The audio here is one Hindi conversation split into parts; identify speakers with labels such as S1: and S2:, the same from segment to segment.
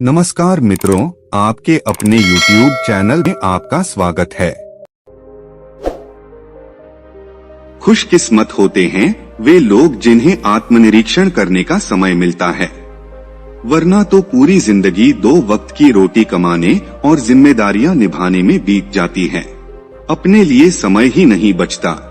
S1: नमस्कार मित्रों, आपके अपने YouTube चैनल में आपका स्वागत है। खुशकिस्मत होते हैं वे लोग जिन्हें आत्मनिरीक्षण करने का समय मिलता है, वरना तो पूरी जिंदगी 2 वक्त की रोटी कमाने और जिम्मेदारियां निभाने में बीत जाती है। अपने लिए समय ही नहीं बचता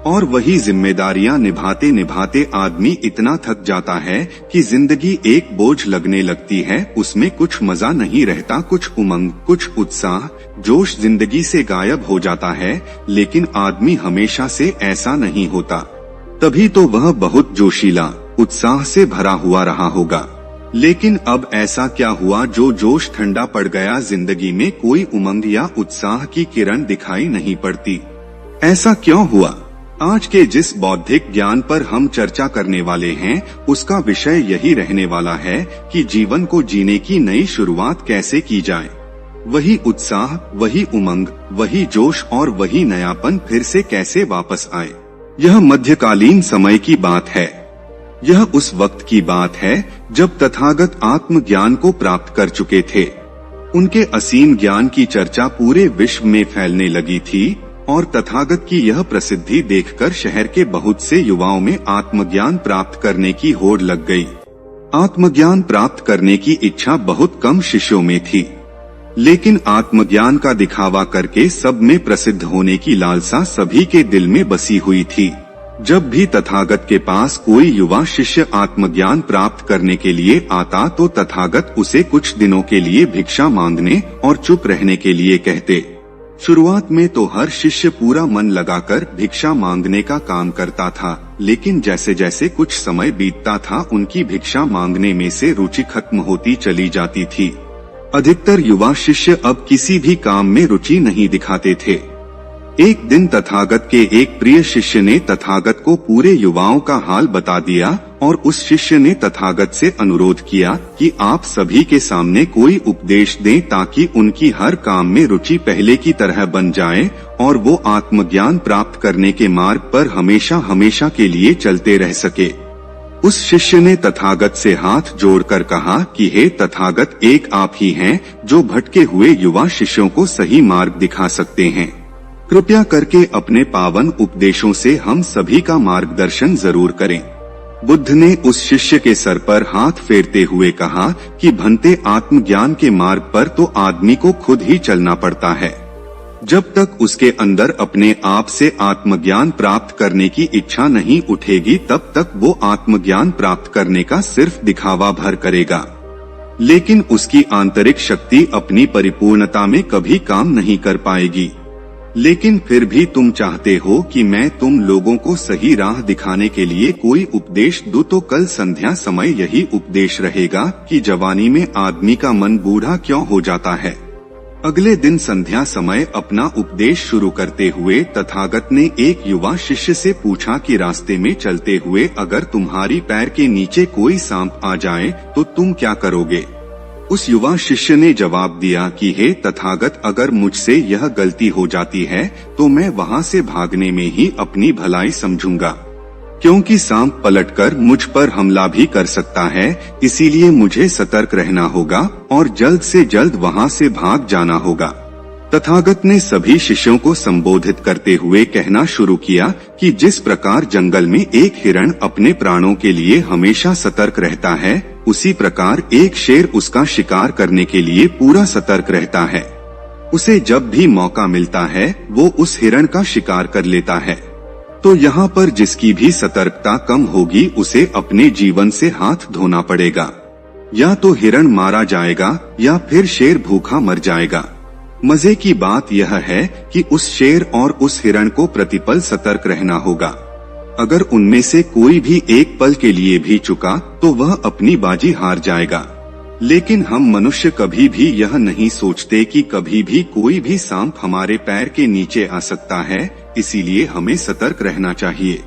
S1: और वही जिम्मेदारियां निभाते निभाते आदमी इतना थक जाता है कि जिंदगी एक बोझ लगने लगती है। उसमें कुछ मजा नहीं रहता, कुछ उमंग, कुछ उत्साह, जोश जिंदगी से गायब हो जाता है। लेकिन आदमी हमेशा से ऐसा नहीं होता, तभी तो वह बहुत जोशीला, उत्साह से भरा हुआ रहा होगा। लेकिन अब ऐसा क्या हुआ जो जोश ठंडा पड़ गया, जिंदगी में कोई उमंग या उत्साह की किरण दिखाई नहीं पड़ती। ऐसा क्यों हुआ? आज के जिस बौद्धिक ज्ञान पर हम चर्चा करने वाले हैं, उसका विषय यही रहने वाला है कि जीवन को जीने की नई शुरुआत कैसे की जाए। वही उत्साह, वही उमंग, वही जोश और वही नयापन फिर से कैसे वापस आए। यह मध्यकालीन समय की बात है। यह उस वक्त की बात है जब तथागत आत्मज्ञान को प्राप्त कर चुके थे। उनके असीम ज्ञान की चर्चा पूरे विश्व में फैलने लगी थी और तथागत की यह प्रसिद्धि देखकर शहर के बहुत से युवाओं में आत्मज्ञान प्राप्त करने की होड़ लग गई। आत्मज्ञान प्राप्त करने की इच्छा बहुत कम शिष्यों में थी, लेकिन आत्मज्ञान का दिखावा करके सब में प्रसिद्ध होने की लालसा सभी के दिल में बसी हुई थी। जब भी तथागत के पास कोई युवा शिष्य आत्मज्ञान प्राप्त करने के लिए आता तो तथागत उसे कुछ दिनों के लिए भिक्षा मांगने और चुप रहने के लिए कहते। शुरुआत में तो हर शिष्य पूरा मन लगाकर भिक्षा मांगने का काम करता था, लेकिन जैसे जैसे कुछ समय बीतता था उनकी भिक्षा मांगने में से रुचि खत्म होती चली जाती थी। अधिकतर युवा शिष्य अब किसी भी काम में रुचि नहीं दिखाते थे। एक दिन तथागत के एक प्रिय शिष्य ने तथागत को पूरे युवाओं का हाल बता दिया और उस शिष्य ने तथागत से अनुरोध किया कि आप सभी के सामने कोई उपदेश दें ताकि उनकी हर काम में रुचि पहले की तरह बन जाए और वो आत्मज्ञान प्राप्त करने के मार्ग पर हमेशा हमेशा के लिए चलते रह सके। उस शिष्य ने तथागत से हाथ जोड़कर कहा कि हे तथागत, एक आप ही हैं जो भटके हुए युवा शिष्यों को सही मार्ग दिखा सकते हैं। कृपया करके अपने पावन उपदेशों से हम सभी का मार्गदर्शन जरूर करें। बुद्ध ने उस शिष्य के सर पर हाथ फेरते हुए कहा कि भंते, आत्मज्ञान के मार्ग पर तो आदमी को खुद ही चलना पड़ता है। जब तक उसके अंदर अपने आप से आत्मज्ञान प्राप्त करने की इच्छा नहीं उठेगी, तब तक वो आत्मज्ञान प्राप्त करने का सिर्फ दिखावा भर करेगा, लेकिन उसकी आंतरिक शक्ति अपनी परिपूर्णता में कभी काम नहीं कर पाएगी। लेकिन फिर भी तुम चाहते हो कि मैं तुम लोगों को सही राह दिखाने के लिए कोई उपदेश दूं, तो कल संध्या समय यही उपदेश रहेगा कि जवानी में आदमी का मन बूढ़ा क्यों हो जाता है। अगले दिन संध्या समय अपना उपदेश शुरू करते हुए तथागत ने एक युवा शिष्य से पूछा कि रास्ते में चलते हुए अगर तुम्हारी पैर के नीचे कोई सांप आ जाए तो तुम क्या करोगे? उस युवा शिष्य ने जवाब दिया कि हे तथागत, अगर मुझसे यह गलती हो जाती है तो मैं वहाँ से भागने में ही अपनी भलाई समझूंगा, क्योंकि सांप पलटकर मुझ पर हमला भी कर सकता है। इसीलिए मुझे सतर्क रहना होगा और जल्द से जल्द वहाँ से भाग जाना होगा। तथागत ने सभी शिष्यों को संबोधित करते हुए कहना शुरू किया कि जिस प्रकार जंगल में एक हिरण अपने प्राणों के लिए हमेशा सतर्क रहता है, उसी प्रकार एक शेर उसका शिकार करने के लिए पूरा सतर्क रहता है। उसे जब भी मौका मिलता है वो उस हिरण का शिकार कर लेता है। तो यहाँ पर जिसकी भी सतर्कता कम होगी उसे अपने जीवन से हाथ धोना पड़ेगा। या तो हिरण मारा जाएगा या फिर शेर भूखा मर जाएगा। मजे की बात यह है कि उस शेर और उस हिरण को प्रतिपल सतर्क रहना होगा। अगर उनमें से कोई भी एक पल के लिए भी चुका तो वह अपनी बाजी हार जाएगा। लेकिन हम मनुष्य कभी भी यह नहीं सोचते कि कभी भी कोई भी सांप हमारे पैर के नीचे आ सकता है, इसीलिए हमें सतर्क रहना चाहिए।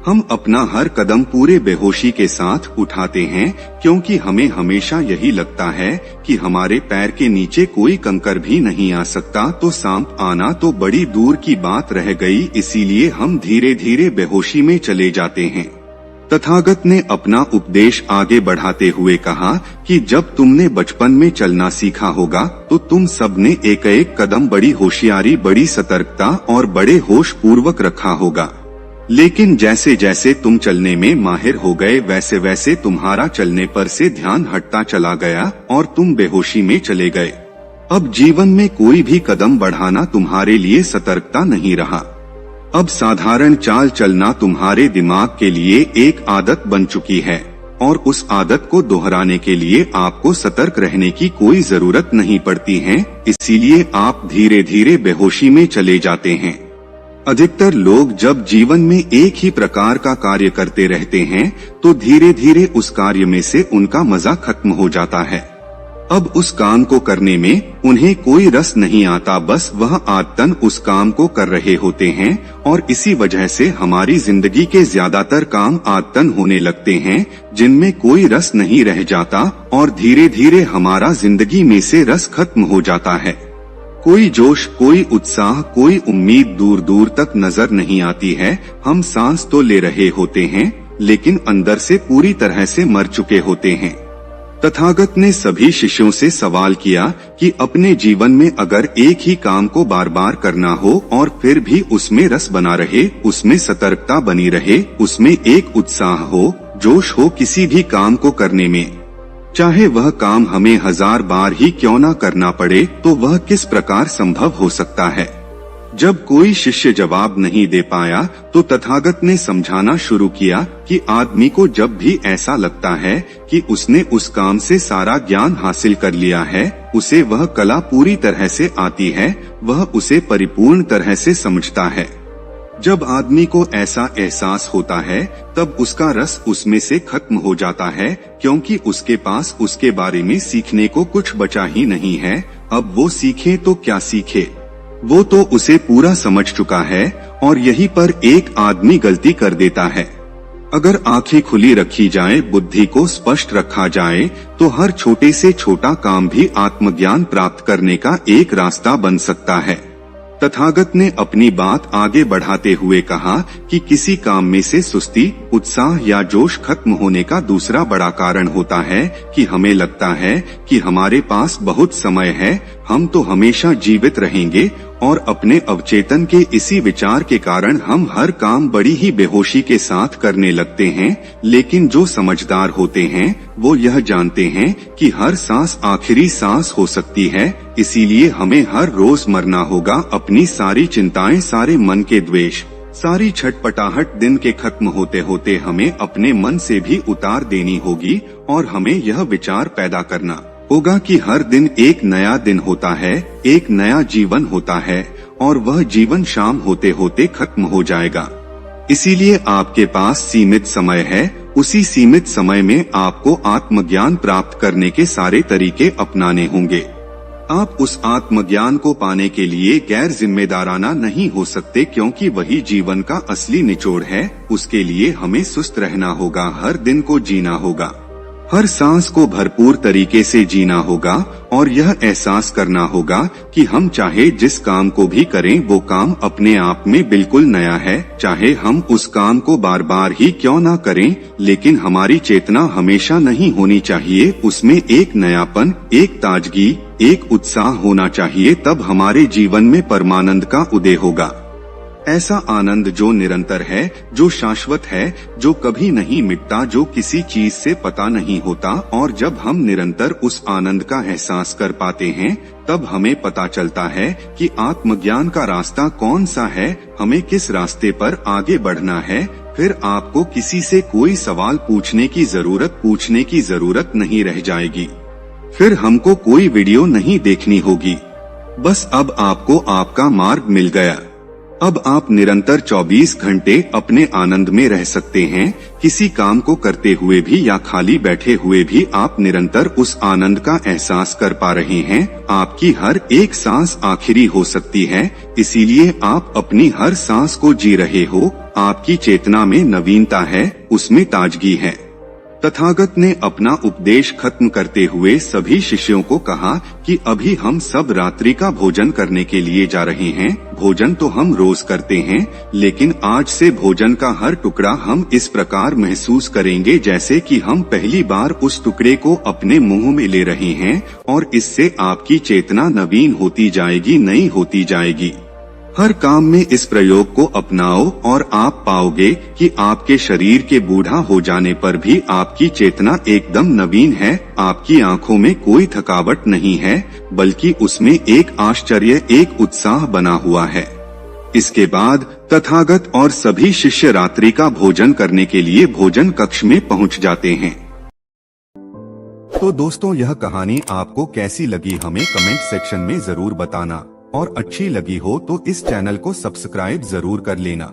S1: हम अपना हर कदम पूरे बेहोशी के साथ उठाते हैं, क्योंकि हमें हमेशा यही लगता है कि हमारे पैर के नीचे कोई कंकर भी नहीं आ सकता, तो सांप आना तो बड़ी दूर की बात रह गई। इसीलिए हम धीरे धीरे बेहोशी में चले जाते हैं। तथागत ने अपना उपदेश आगे बढ़ाते हुए कहा कि जब तुमने बचपन में चलना सीखा होगा तो तुम सब ने एक एक कदम बड़ी होशियारी, बड़ी सतर्कता और बड़े होश पूर्वक रखा होगा। लेकिन जैसे जैसे तुम चलने में माहिर हो गए वैसे वैसे तुम्हारा चलने पर से ध्यान हटता चला गया और तुम बेहोशी में चले गए। अब जीवन में कोई भी कदम बढ़ाना तुम्हारे लिए सतर्कता नहीं रहा। अब साधारण चाल चलना तुम्हारे दिमाग के लिए एक आदत बन चुकी है और उस आदत को दोहराने के लिए आपको सतर्क रहने की कोई जरूरत नहीं पड़ती है। इसीलिए आप धीरे धीरे बेहोशी में चले जाते हैं। अधिकतर लोग जब जीवन में एक ही प्रकार का कार्य करते रहते हैं तो धीरे धीरे उस कार्य में से उनका मजा खत्म हो जाता है। अब उस काम को करने में उन्हें कोई रस नहीं आता, बस वह आदतन उस काम को कर रहे होते हैं और इसी वजह से हमारी जिंदगी के ज्यादातर काम आदतन होने लगते हैं जिनमें कोई रस नहीं रह जाता और धीरे धीरे हमारा जिंदगी में से रस खत्म हो जाता है। कोई जोश, कोई उत्साह, कोई उम्मीद दूर दूर तक नजर नहीं आती है। हम सांस तो ले रहे होते हैं लेकिन अंदर से पूरी तरह से मर चुके होते हैं। तथागत ने सभी शिष्यों से सवाल किया कि अपने जीवन में अगर एक ही काम को बार बार करना हो और फिर भी उसमें रस बना रहे, उसमें सतर्कता बनी रहे, उसमें एक उत्साह हो, जोश हो किसी भी काम को करने में, चाहे वह काम हमें 1000 बार ही क्यों न करना पड़े, तो वह किस प्रकार संभव हो सकता है। जब कोई शिष्य जवाब नहीं दे पाया तो तथागत ने समझाना शुरू किया कि आदमी को जब भी ऐसा लगता है कि उसने उस काम से सारा ज्ञान हासिल कर लिया है, उसे वह कला पूरी तरह से आती है, वह उसे परिपूर्ण तरह से समझता है। जब आदमी को ऐसा एहसास होता है तब उसका रस उसमें से खत्म हो जाता है, क्योंकि उसके पास उसके बारे में सीखने को कुछ बचा ही नहीं है। अब वो सीखे तो क्या सीखे, वो तो उसे पूरा समझ चुका है। और यहीं पर एक आदमी गलती कर देता है। अगर आंखें खुली रखी जाए, बुद्धि को स्पष्ट रखा जाए तो हर छोटे से छोटा काम भी आत्मज्ञान प्राप्त करने का एक रास्ता बन सकता है। तथागत ने अपनी बात आगे बढ़ाते हुए कहा कि किसी काम में से सुस्ती, उत्साह या जोश खत्म होने का दूसरा बड़ा कारण होता है कि हमें लगता है कि हमारे पास बहुत समय है, हम तो हमेशा जीवित रहेंगे, और अपने अवचेतन के इसी विचार के कारण हम हर काम बड़ी ही बेहोशी के साथ करने लगते हैं। लेकिन जो समझदार होते हैं वो यह जानते हैं कि हर सांस आखिरी सांस हो सकती है, इसीलिए हमें हर रोज मरना होगा। अपनी सारी चिंताएं, सारे मन के द्वेष, सारी छटपटाहट दिन के खत्म होते होते हमें अपने मन से भी उतार देनी होगी और हमें यह विचार पैदा करना होगा कि हर दिन एक नया दिन होता है, एक नया जीवन होता है और वह जीवन शाम होते होते खत्म हो जाएगा। इसीलिए आपके पास सीमित समय है, उसी सीमित समय में आपको आत्मज्ञान प्राप्त करने के सारे तरीके अपनाने होंगे। आप उस आत्मज्ञान को पाने के लिए गैर जिम्मेदाराना नहीं हो सकते, क्योंकि वही जीवन का असली निचोड़ है। उसके लिए हमें सुस्त रहना होगा, हर दिन को जीना होगा, हर सांस को भरपूर तरीके से जीना होगा और यह एहसास करना होगा कि हम चाहे जिस काम को भी करें वो काम अपने आप में बिल्कुल नया है। चाहे हम उस काम को बार बार ही क्यों ना करें, लेकिन हमारी चेतना हमेशा नहीं होनी चाहिए, उसमें एक नयापन, एक ताजगी, एक उत्साह होना चाहिए। तब हमारे जीवन में परमानंद का उदय होगा। ऐसा आनंद जो निरंतर है, जो शाश्वत है, जो कभी नहीं मिटता, जो किसी चीज से पता नहीं होता। और जब हम निरंतर उस आनंद का एहसास कर पाते हैं तब हमें पता चलता है कि आत्मज्ञान का रास्ता कौन सा है, हमें किस रास्ते पर आगे बढ़ना है। फिर आपको किसी से कोई सवाल पूछने की जरूरत नहीं रह जाएगी। फिर हमको कोई वीडियो नहीं देखनी होगी। बस अब आपको आपका मार्ग मिल गया। अब आप निरंतर 24 घंटे अपने आनंद में रह सकते हैं। किसी काम को करते हुए भी या खाली बैठे हुए भी आप निरंतर उस आनंद का एहसास कर पा रहे हैं। आपकी हर एक सांस आखिरी हो सकती है, इसीलिए आप अपनी हर सांस को जी रहे हो। आपकी चेतना में नवीनता है, उसमें ताजगी है। तथागत ने अपना उपदेश खत्म करते हुए सभी शिष्यों को कहा कि अभी हम सब रात्रि का भोजन करने के लिए जा रहे हैं। भोजन तो हम रोज करते हैं, लेकिन आज से भोजन का हर टुकड़ा हम इस प्रकार महसूस करेंगे जैसे कि हम पहली बार उस टुकड़े को अपने मुंह में ले रहे हैं, और इससे आपकी चेतना नवीन होती जाएगी, नई होती जाएगी। हर काम में इस प्रयोग को अपनाओ और आप पाओगे कि आपके शरीर के बूढ़ा हो जाने पर भी आपकी चेतना एकदम नवीन है। आपकी आंखों में कोई थकावट नहीं है, बल्कि उसमें एक आश्चर्य, एक उत्साह बना हुआ है। इसके बाद तथागत और सभी शिष्य रात्रि का भोजन करने के लिए भोजन कक्ष में पहुंच जाते हैं। तो दोस्तों, यह कहानी आपको कैसी लगी हमें कमेंट सेक्शन में जरूर बताना, और अच्छी लगी हो तो इस चैनल को सब्सक्राइब जरूर कर लेना।